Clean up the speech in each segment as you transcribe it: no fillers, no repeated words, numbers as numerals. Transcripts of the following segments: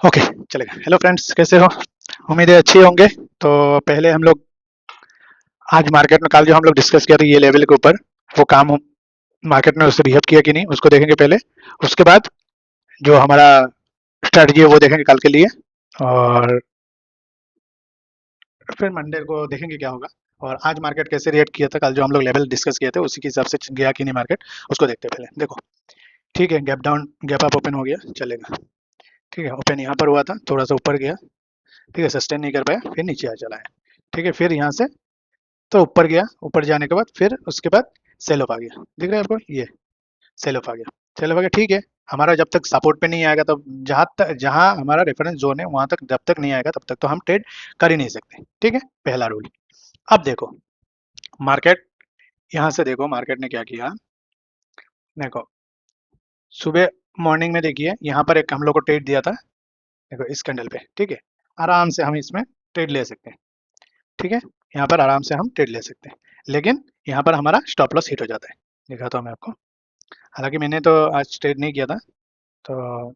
Okay, चलेगा। Hello friends, कैसे हो? उम्मीद है अच्छी होंगे। तो पहले हम लोग आज मार्केट में कल जो हम लोग डिस्कस किया था ये लेवल के ऊपर, वो काम मार्केट में उससे बिहेव किया कि नहीं उसको देखेंगे पहले। उसके बाद जो हमारा स्ट्रेटजी है वो देखेंगे कल के लिए, और फिर मंडे को देखेंगे क्या होगा। और आज मार्केट कैसे रिएक्ट किया था, कल जो हम लोग लेवल डिस्कस किए थे उसी के हिसाब से गया कि नहीं मार्केट, उसको देखते हैं पहले। देखो, ठीक है, gap down gap up open हो गया, चलेगा। ठीक है, ओपन यहाँ पर हुआ था, थोड़ा सा ऊपर गया। ठीक है, सस्टेन नहीं कर पाया, फिर नीचे आ चला है। ठीक है, फिर यहाँ से तो ऊपर गया, ऊपर जाने के बाद फिर उसके बाद सेल ऑफ आ गया। दिख रहा है आपको, ये सेल ऑफ आ गया। सेल ऑफ आ गया, ठीक है। हमारा जब तक सपोर्ट पे नहीं आएगा, तब जहां हमारा रेफरेंस जोन है वहां तक जब तक नहीं आएगा तब तक तो हम ट्रेड कर ही नहीं सकते। ठीक है, पहला रूल। अब देखो मार्केट, यहाँ से देखो मार्केट ने क्या किया। देखो, सुबह मॉर्निंग में देखिए यहाँ पर एक हम लोग को ट्रेड दिया था। देखो इस कैंडल पे, ठीक है, आराम से हम इसमें ट्रेड ले सकते हैं। ठीक है, यहाँ पर आराम से हम ट्रेड ले सकते हैं, लेकिन यहाँ पर हमारा स्टॉप लॉस हिट हो जाता है। दिखाता हूँ मैं आपको। हालांकि मैंने तो आज ट्रेड नहीं किया था, तो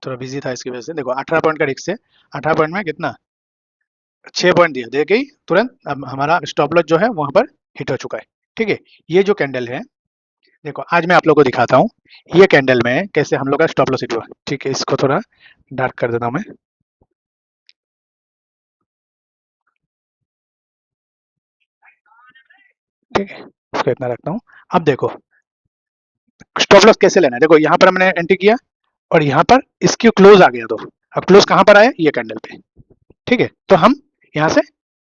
थोड़ा बिजी था इसकी वजह से। देखो 18 पॉइंट का रिस्क है, 18 पॉइंट में कितना, 6 पॉइंट दिया, दे गई तुरंत। अब हमारा स्टॉप लॉस जो है वहां पर हिट हो चुका है। ठीक है, ये जो कैंडल है, देखो आज मैं आप लोगों को दिखाता हूँ ये कैंडल में कैसे हम लोग का स्टॉप लॉस हिट हुआ। ठीक है, इसको थोड़ा डार्क कर देता हूँ मैं। ठीक है, इसको इतना रखता हूँ। अब देखो स्टॉप लॉस कैसे लेना है। देखो यहाँ पर हमने एंट्री किया और यहाँ पर इसकी क्लोज आ गया। तो अब क्लोज कहाँ पर आया, ये कैंडल पे। ठीक है, तो हम यहाँ से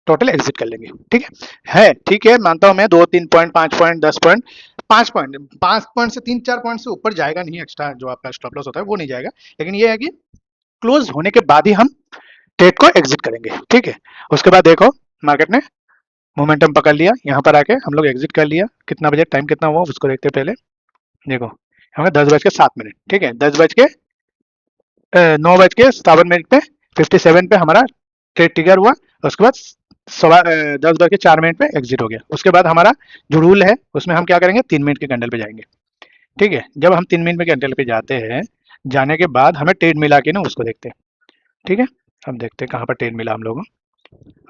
टोटल एग्जिट कर लेंगे। ठीक है, ठीक है, मानता हूं मैं 2 3 पॉइंट 5 पॉइंट 10 पॉइंट, 5 पॉइंट से 3 4 पॉइंट से ऊपर जाएगा नहीं, एक्स्ट्रा जो आपका स्टॉप लॉस होता है वो नहीं जाएगा। लेकिन ये है कि क्लोज होने के बाद ही हम ट्रेड को एग्जिट करेंगे। ठीक है, उसके बाद देखो मार्केट ने मोमेंटम पकड़ लिया, यहाँ पर आके हम लोग एग्जिट कर लिया। कितना बजे, टाइम कितना हुआ उसको देखते पहले। देखो हमें 10:07। ठीक है, 9:57 पे 57 पे हमारा ट्रेड ट्रिगर हुआ। उसके बाद 10:04 पे एग्जिट हो गया। उसके बाद हमारा जो रूल है उसमें हम क्या करेंगे, 3 मिनट के कैंडल पे जाएंगे। ठीक है, जब हम 3 मिनट के कैंडल पे जाते हैं, जाने के बाद हमें ट्रेड मिला के ना उसको देखते हैं। ठीक है, अब देखते हैं कहाँ पर ट्रेड मिला हम लोगों को।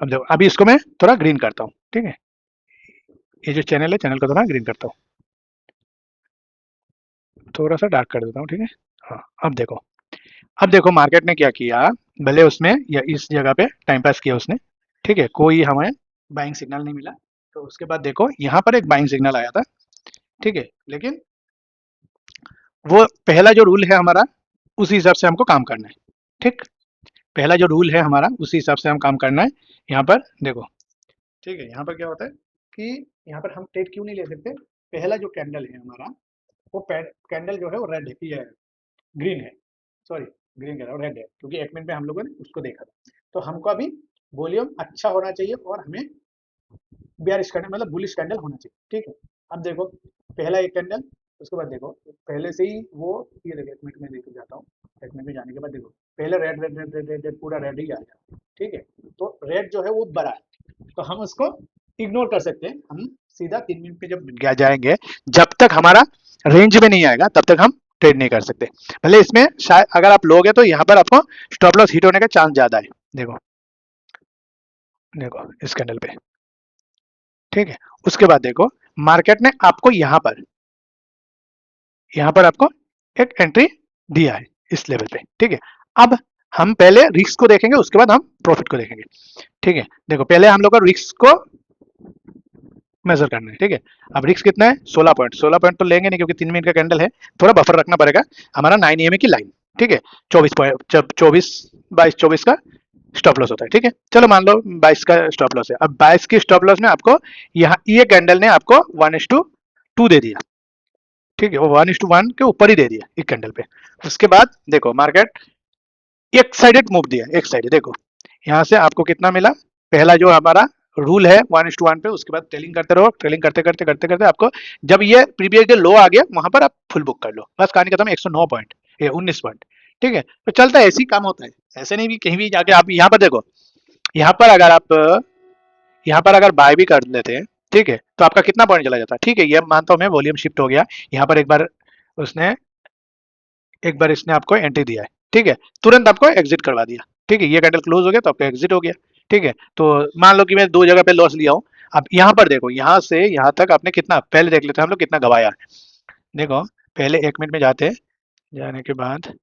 अब देखो, अभी इसको मैं थोड़ा ग्रीन करता हूँ। ठीक है, ये जो चैनल है, चैनल को थोड़ा ग्रीन करता हूँ, थोड़ा सा डार्क कर देता हूँ। ठीक है, हाँ। अब देखो मार्केट ने क्या किया। भले उसमें या इस जगह पे टाइम पास किया उसने। ठीक है, कोई हमें बाइंग सिग्नल नहीं मिला। तो उसके बाद देखो यहाँ पर एक बाइंग सिग्नल आया था। ठीक है, लेकिन वो पहला जो रूल है हमारा, उसी हिसाब से हमको काम करना है। ठीक, पहला जो रूल है हमारा उसी हिसाब से हम काम करना है। यहाँ पर देखो, ठीक है, यहाँ पर क्या होता है कि यहाँ पर हम ट्रेड क्यों नहीं ले सकते। पहला जो कैंडल है हमारा, वो कैंडल जो है वो रेड है, ये ग्रीन है, सॉरी, ग्रीन कह रहा हूँ, रेड है, क्योंकि 1 मिनट में हम लोगों ने उसको देखा था। तो हमको अभी वॉल्यूम अच्छा होना चाहिए और हमें बेयरिश कैंडल मतलब बुलिश कैंडल होना चाहिए। ठीक है, अब देखो पहला एक कैंडल, उसके बाद देखो पहले से ही वो, ये देखो 1 मिनट में लेके जाता हूँ। 1 मिनट में जाने के बाद देखो पहले red red red red red red पूरा रेड ही आ गया। ठीक है, तो रेड जो है वो बड़ा है, तो हम उसको इग्नोर कर सकते हैं। हम सीधा 3 मिनट पे जब जाएंगे, जब तक हमारा रेंज में नहीं आएगा तब तक हम ट्रेड नहीं कर सकते। भले इसमें शायद अगर आप लोगे तो यहाँ पर आपको स्टॉप लॉस हिट होने का चांस ज्यादा है। देखो, देखो इस कैंडल पे। ठीक है, उसके बाद देखो मार्केट ने आपको यहाँ पर आपको एक एंट्री दिया है इस लेवल पे। ठीक है, अब हम पहले रिस्क को देखेंगे, उसके बाद हम प्रॉफिट को देखेंगे। ठीक है, देखो पहले हम लोग का रिस्क को मेजर करना है। ठीक है, अब रिस्क कितना है, 16 पॉइंट। 16 पॉइंट तो लेंगे नहीं क्योंकि 3 मिनट का कैंडल है, थोड़ा बफर रखना पड़ेगा। हमारा 9 EMA की लाइन। ठीक है, 24 पॉइंट, जब 24 का स्टॉप लॉस होता है। ठीक है, चलो मान लो 22 का स्टॉप लॉस है। अब 22 की स्टॉप लॉस में आपको यहाँ ये कैंडल ने आपको 1:2 दे दिया। ठीक है, वो 1:1 के ऊपर ही दे दिया एक कैंडल पे। उसके बाद देखो मार्केट एक साइडेड मूव दिया, एक साइड देखो यहाँ से आपको कितना मिला। पहला जो हमारा रूल है 1:1 पे, उसके बाद ट्रेलिंग करते रहो, ट्रेलिंग करते करते करते करते आपको जब ये प्रीवियस डे लो आ गया वहां पर आप फुल बुक कर लो, बस कहानी खत्म। 109 पॉइंट, ये 19 पॉइंट। ठीक है, तो चलता है, ऐसे ही काम होता है। ऐसे नहीं भी कहीं भी जाके आप यहाँ पर देखो, यहाँ पर अगर आप यहाँ पर अगर बाय भी कर लेते हैं, ठीक है, तो आपका कितना पॉइंट चला जाता है। ठीक है, ये मानता हूँ मैं वॉल्यूम शिफ्ट हो गया। यहाँ पर एक बार इसने आपको एंट्री दिया है। ठीक है, तुरंत आपको एग्जिट करवा दिया। ठीक है, ये कैंडल क्लोज हो गया तो आपका एग्जिट हो गया। ठीक है, तो मान लो कि मैं दो जगह पे लॉस लिया हूँ। अब यहाँ पर देखो, यहाँ से यहाँ तक आपने कितना, पहले देख लेते हैं हम लोग कितना गवाया है। देखो, पहले 1 मिनट में जाते हैं, जाने के बाद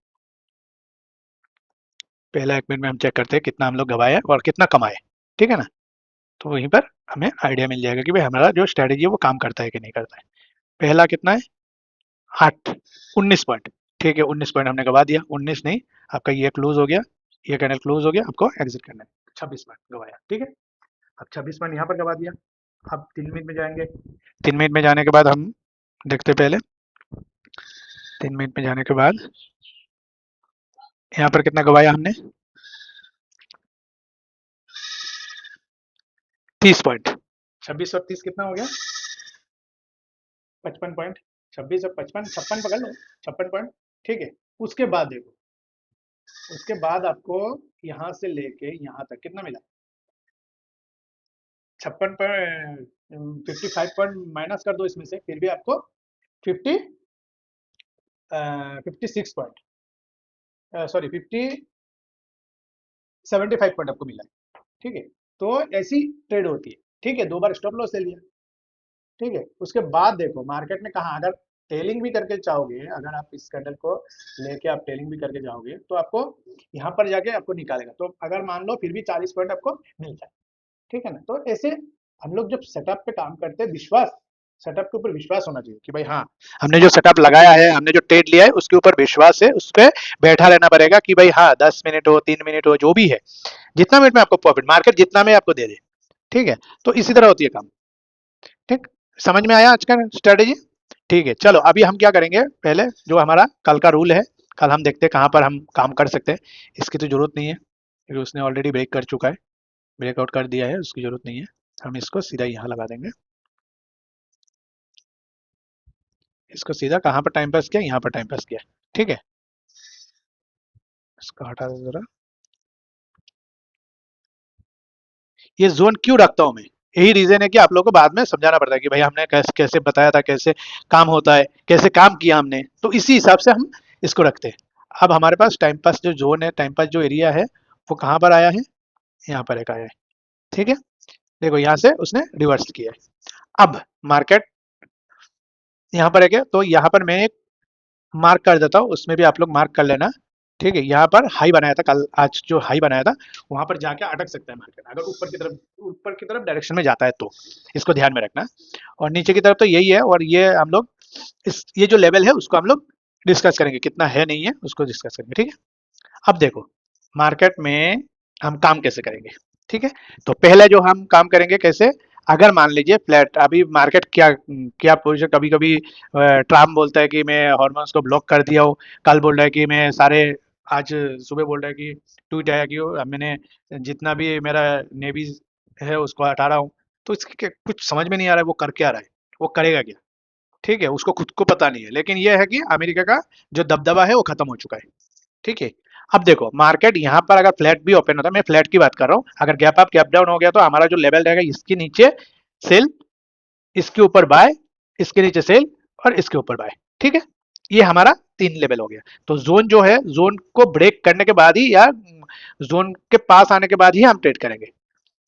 पहला 1 मिनट में हम चेक करते हैं कितना हम लोग गवाए और कितना कमाए। ठीक है ना, तो वहीं पर हमें आइडिया मिल जाएगा कि भाई हमारा जो स्ट्रेटेजी है वो काम करता है कि नहीं करता है। पहला कितना है, 8, 19 पॉइंट। ठीक है, 19 पॉइंट हमने गवा दिया। 19 नहीं, आपका ये क्लोज हो गया, ये कैंडल क्लोज हो गया, आपको एग्जिट करना है। 26 पॉइंट गवाया। ठीक है, अब 26 पॉइंट यहाँ पर गवा दिया। अब 3 मिनट में जाएंगे। 3 मिनट में जाने के बाद हम देखते पहले, 3 मिनट में जाने के बाद यहाँ पर कितना गवाया हमने, 30 पॉइंट। 26 और 30 कितना हो गया, 55 पॉइंट। 26 और 55, 56 पकड़ लो, 56 पॉइंट। ठीक है, उसके बाद देखो, उसके बाद आपको यहाँ से लेके यहाँ तक कितना मिला, 56 पॉइंट। 55 पॉइंट माइनस कर दो इसमें से, फिर भी आपको 56 पॉइंट, सॉरी 75 पॉइंट आपको मिला है। ठीक है, तो ऐसी ट्रेड होती है। ठीक है, 2 बार स्टॉप लॉस ले लिया। ठीक है, उसके बाद देखो मार्केट में कहाँ, अगर टेलिंग भी करके चाहोगे, अगर आप इस कैंडल को लेके आप टेलिंग भी करके जाओगे तो आपको यहाँ पर जाके आपको निकालेगा। तो अगर मान लो फिर भी 40 पॉइंट आपको मिल जाए। ठीक है ना, तो ऐसे हम लोग जब सेटअप पे काम करते हैं, विश्वास, सेटअप के ऊपर विश्वास होना चाहिए कि भाई हाँ, हमने जो सेटअप लगाया है, हमने जो ट्रेड लिया है उसके ऊपर विश्वास है, उस पर बैठा रहना पड़ेगा कि भाई हाँ, 10 मिनट हो, 3 मिनट हो, जो भी है, जितना मिनट में आपको प्रॉफिट मार्केट जितना में आपको दे दे। ठीक है, तो इसी तरह होती है काम। ठीक, समझ में आया आज का स्ट्रेटेजी। ठीक है, चलो अभी हम क्या करेंगे, पहले जो हमारा कल का रूल है, कल हम देखते हैं कहाँ पर हम काम कर सकते हैं। इसकी तो जरूरत नहीं है क्योंकि उसने ऑलरेडी ब्रेक कर चुका है, ब्रेकआउट कर दिया है, उसकी जरूरत नहीं है। हम इसको सीधा यहाँ लगा देंगे, इसको सीधा कहाँ पर टाइम पास किया, यहाँ पर टाइम पास किया। ठीक है, इसको हटा दो जरा। ये जोन क्यों रखता हूँ मैं, यही रीजन है कि आप लोगों को बाद में समझाना पड़ता है कि भाई हमने कैसे कैसे बताया था, कैसे काम होता है, कैसे काम किया हमने, तो इसी हिसाब से हम इसको रखते हैं। अब हमारे पास टाइम पास जो जोन है, टाइम पास जो एरिया है, वो कहाँ पर आया है, यहाँ पर एक आया है। ठीक है, देखो यहाँ से उसने रिवर्स किया है। अब मार्केट यहाँ पर है, तो यहाँ पर मैं मार्क कर देता हूँ, उसमें भी आप लोग मार्क कर लेना। ठीक है, यहाँ पर हाई बनाया था कल, आज जो हाई बनाया था वहां पर जाके अटक सकता है मार्केट, अगर ऊपर की तरफ डायरेक्शन में जाता है तो इसको ध्यान में रखना। और नीचे की तरफ तो यही है, और ये हम लोग इस ये जो लेवल है उसको हम लोग डिस्कस करेंगे, कितना है नहीं है उसको डिस्कस करेंगे। ठीक है, अब देखो मार्केट में हम काम कैसे करेंगे। ठीक है, तो पहले जो हम काम करेंगे कैसे, अगर मान लीजिए फ्लैट, अभी मार्केट क्या क्या पोजीशन, कभी कभी ट्राम्प बोलता है कि मैं हॉर्मोन्स को ब्लॉक कर दिया हूँ, कल बोल रहा है कि मैं सारे, आज सुबह बोल रहा है कि ट्वीट आया कि मैंने जितना भी मेरा नेवी है उसको हटा रहा हूँ। तो इसके कुछ समझ में नहीं आ रहा है वो कर क्या रहा है, वो करेगा क्या। ठीक है, उसको खुद को पता नहीं है, लेकिन ये है कि अमेरिका का जो दबदबा है वो खत्म हो चुका है। ठीक है, अब देखो मार्केट यहाँ पर अगर फ्लैट भी ओपन होता है, मैं फ्लैट की बात कर रहा हूँ, अगर गैप अप गैप डाउन हो गया तो हमारा जो लेवल रहेगा, इसके नीचे सेल, इसके ऊपर बाय, इसके नीचे सेल, और इसके ऊपर बाय। ठीक है, ये हमारा 3 लेवल हो गया। तो जोन जो है, जोन को ब्रेक करने के बाद ही, या जोन के पास आने के बाद ही हम ट्रेड करेंगे।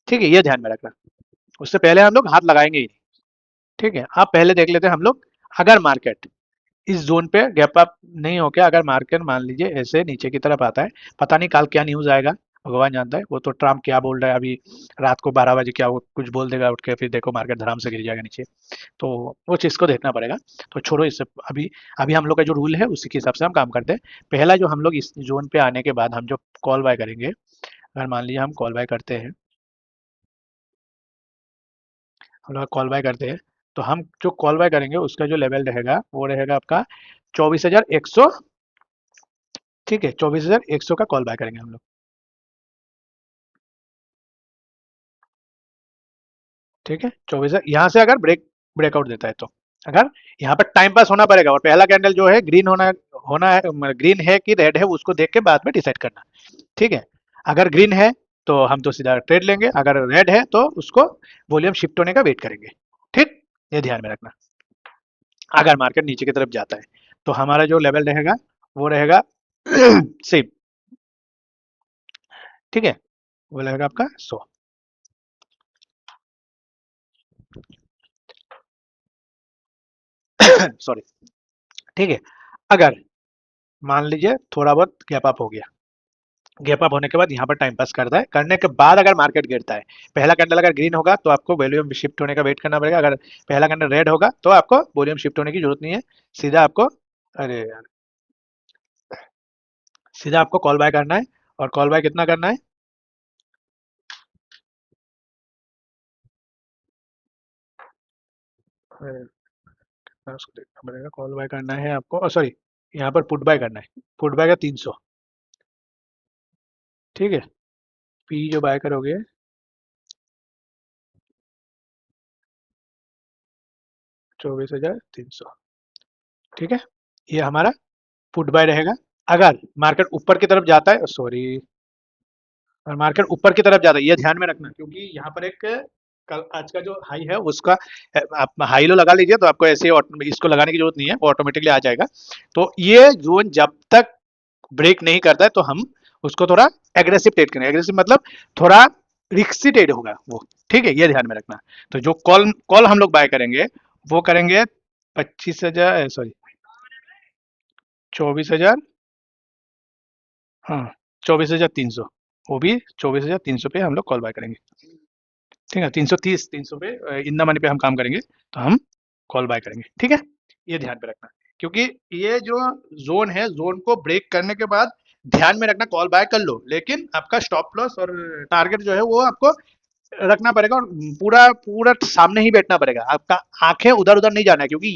ठीक है, ये ध्यान में रखना, उससे पहले हम लोग हाथ लगाएंगे ही नहीं। ठीक है, आप पहले देख लेते हैं हम लोग, अगर मार्केट इस जोन पे गैप अप नहीं होके, अगर मार्केट मान लीजिए ऐसे नीचे की तरफ आता है, पता नहीं कल क्या न्यूज आएगा, भगवान जानता है, वो तो ट्रम्प क्या बोल रहा है अभी, रात को 12 बजे क्या वो कुछ बोल देगा उठ के, फिर देखो मार्केट धड़ाम से गिर जाएगा नीचे। तो वो चीज़ को देखना पड़ेगा। तो छोड़ो इससे, अभी अभी हम लोग का जो रूल है उसी के हिसाब से हम काम करते हैं। पहला जो हम लोग इस जोन पे आने के बाद हम जो कॉल बाय करेंगे, अगर मान लीजिए हम कॉल बाय करते हैं, हम लोग कॉल बाय करते हैं, तो हम जो कॉल बाय करेंगे उसका जो लेवल रहेगा वो रहेगा आपका 24,100। ठीक है, 24,100 का कॉल बाय करेंगे हम लोग। ठीक है, 24,000 यहाँ से अगर ब्रेकआउट देता है तो, अगर यहाँ पर टाइम पास होना पड़ेगा, और पहला कैंडल जो है ग्रीन होना होना है, ग्रीन है कि रेड है उसको देख के बाद में डिसाइड करना। ठीक है, अगर ग्रीन है तो हम तो सीधा ट्रेड लेंगे, अगर रेड है तो उसको वॉल्यूम शिफ्ट होने का वेट करेंगे। ठीक, ये ध्यान में रखना। अगर मार्केट नीचे की तरफ जाता है तो हमारा जो लेवल रहेगा वो रहेगा सेम ठीक है, वो लगेगा आपका 100। सॉरी। ठीक है, अगर मान लीजिए थोड़ा बहुत गैप अप हो गया, गैप अप होने के बाद यहाँ पर टाइम पास करता है, करने के बाद अगर मार्केट गिरता है, पहला कैंडल अगर ग्रीन होगा तो आपको वॉल्यूम शिफ्ट होने का वेट करना पड़ेगा, अगर पहला कैंडल रेड होगा तो आपको वॉल्यूम शिफ्ट होने की जरूरत नहीं है, सीधा आपको, अरे यार, सीधा आपको कॉल बाय करना है। और कॉल बाय कितना करना है? अरे, उसको देखना पड़ेगा, कॉल बाय करना है आपको, सॉरी, यहाँ पर पुट बाय करना है, पुट बाय का 300। ठीक है, पी जो बाय करोगे, 24,300। ठीक है, ये हमारा पुट बाय रहेगा। अगर मार्केट ऊपर की तरफ जाता है, सॉरी, और मार्केट ऊपर की तरफ जाता है, ये ध्यान में रखना, क्योंकि यहाँ पर एक कल आज का जो हाई है उसका, आप हाई लो लगा लीजिए, तो आपको ऐसे इसको लगाने की जरूरत नहीं है, वो ऑटोमेटिकली आ जाएगा। तो ये जोन जब तक ब्रेक नहीं करता है तो हम उसको थोड़ा एग्रेसिव ट्रेड करेंगे, एग्रेसिव मतलब थोड़ा रिक्सी ट्रेड होगा वो। ठीक है, ये ध्यान में रखना। तो जो कॉल कॉल हम लोग बाय करेंगे, वो करेंगे 25,000, सॉरी, 24,000, हाँ, 24,300, वो भी 24,300 पे हम लोग कॉल बाय करेंगे। ठीक है, 330, 300 पे इन द मनी पे हम काम करेंगे, तो हम कॉल बाय करेंगे। ठीक है, ये ध्यान पे रखना, क्योंकि ये जो जोन है, जोन को ब्रेक करने के बाद ध्यान में रखना, कॉल बाय कर लो, लेकिन आपका स्टॉप लॉस और टारगेट जो है वो आपको रखना पड़ेगा, और पूरा पूरा सामने ही बैठना पड़ेगा, आपका आंखें उधर उधर नहीं जाना है, क्योंकि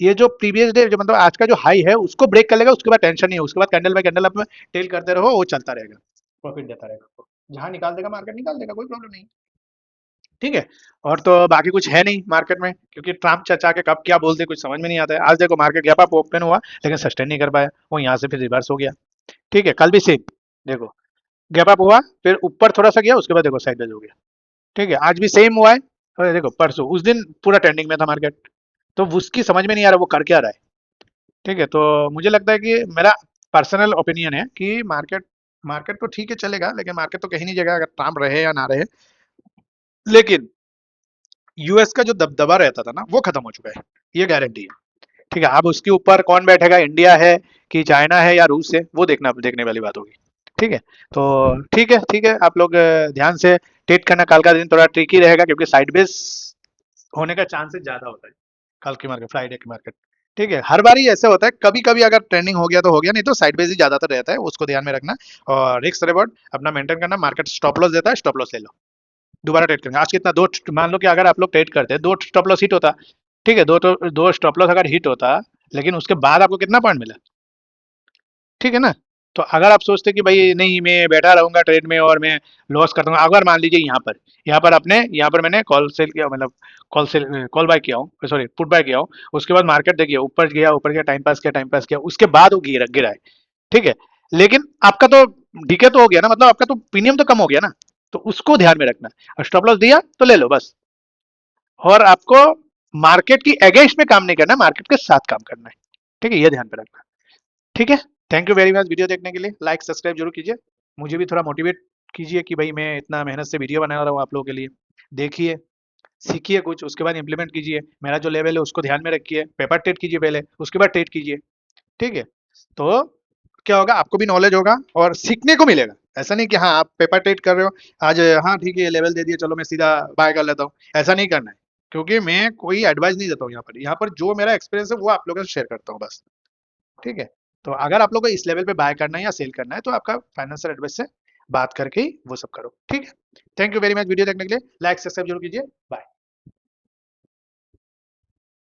ये जो प्रीवियस डे, जो मतलब आज का जो हाई है उसको ब्रेक कर लेगा, उसके बाद टेंशन नहीं है, उसके बाद कैंडल बाय कैंडल आप टेल करते रहो, वो चलता रहेगा, प्रॉफिट देता रहेगा आपको, जहां निकाल देगा मार्केट निकाल देगा, कोई प्रॉब्लम नहीं। ठीक है, और तो बाकी कुछ है नहीं मार्केट में, क्योंकि ट्रम्प चचा के कब क्या बोलते कुछ समझ में नहीं आता है। आज देखो मार्केट गैप अप ओपन हुआ, लेकिन सस्टेन नहीं कर पाया, वो यहाँ से फिर रिवर्स हो गया। ठीक है, कल भी सेम, देखो गैप अप हुआ, फिर ऊपर थोड़ा सा गया, उसके बाद देखो साइडवेज हो गया। ठीक है, आज भी सेम हुआ है, और देखो परसों उस दिन पूरा ट्रेंडिंग में था मार्केट, तो उसकी समझ में नहीं आ रहा वो कर क्या रहा है। ठीक है, तो मुझे लगता है कि मेरा पर्सनल ओपिनियन है कि मार्केट मार्केट तो ठीक है चलेगा, लेकिन मार्केट तो कहीं नहीं जाएगा अगर ट्रम्प रहे या ना रहे, लेकिन यूएस का जो दबदबा रहता था ना, वो खत्म हो चुका है, ये गारंटी है। ठीक है, अब उसके ऊपर कौन बैठेगा, इंडिया है कि चाइना है या रूस है, वो देखने वाली बात होगी। ठीक है, तो ठीक है, आप लोग ध्यान से ट्रेड करना, कल का दिन थोड़ा ट्रिकी रहेगा, क्योंकि साइडवेज होने का चांसेस ज्यादा होता है कल की मार्केट, फ्राइडे की मार्केट। ठीक है, हर बार ही ऐसे होता है, कभी कभी अगर ट्रेंडिंग हो गया तो हो गया, नहीं तो साइडवेज ही ज्यादातर रहता है, उसको ध्यान में रखना। और रिस्क रिवॉर्ड अपना मेंटेन करना, मार्केट स्टॉप लॉस देता है, स्टॉप लॉस ले लो, दोबारा ट्रेड करेंगे। आज कितना, दो, मान लो कि अगर आप लोग ट्रेड करते हैं, दो स्टॉप लॉस हिट होता, ठीक है, दो स्टॉप लॉस अगर हिट होता, लेकिन उसके बाद आपको कितना पॉइंट मिला? ठीक है ना? तो अगर आप सोचते कि भाई नहीं मैं बैठा रहूंगा ट्रेड में और मैं लॉस कर दूंगा, अगर मान लीजिए यहाँ पर मैंने कॉल सेल किया, मतलब कॉल बाय किया हूँ, सॉरी पुट बाय किया हूँ, उसके बाद मार्केट देखिए ऊपर गया, टाइम पास किया, उसके बाद वो गिरा है। ठीक है, लेकिन आपका तो डीके तो हो गया ना, मतलब आपका तो प्रीमियम तो कम हो गया ना, तो उसको ध्यान में रखना। और स्टॉप लॉस दिया तो ले लो बस, और आपको मार्केट की अगेंस्ट में काम नहीं करना, मार्केट के साथ काम करना है। ठीक है, ये ध्यान पे रखना। ठीक है, thank you very much video देखने के लिए, लाइक सब्सक्राइब जरूर कीजिए, मुझे भी थोड़ा मोटिवेट कीजिए कि भाई मैं इतना मेहनत से वीडियो बना रहा हूँ आप लोगों के लिए। देखिए, सीखिए कुछ, उसके बाद इंप्लीमेंट कीजिए, मेरा जो लेवल है उसको ध्यान में रखिए, पेपर ट्रेड कीजिए पहले, उसके बाद ट्रेड कीजिए। ठीक है, तो क्या होगा, आपको भी नॉलेज होगा और सीखने को मिलेगा। ऐसा नहीं कि हाँ आप पेपर ट्रेड कर रहे हो आज, हाँ ठीक है ये लेवल दे दिए, चलो मैं सीधा बाय कर लेता हूँ, ऐसा नहीं करना है, क्योंकि मैं कोई एडवाइस नहीं देता हूँ यहाँ पर जो मेरा एक्सपीरियंस है वो आप लोगों से शेयर करता हूँ बस। ठीक है, तो अगर आप लोगों को इस लेवल पे बाय करना है या सेल करना है, तो आपका फाइनेंशियल एडवाइस से बात करके ही वो सब करो। ठीक है, thank you very much video देखने के लिए, लाइक सब्सक्राइब जरूर कीजिए, बाय।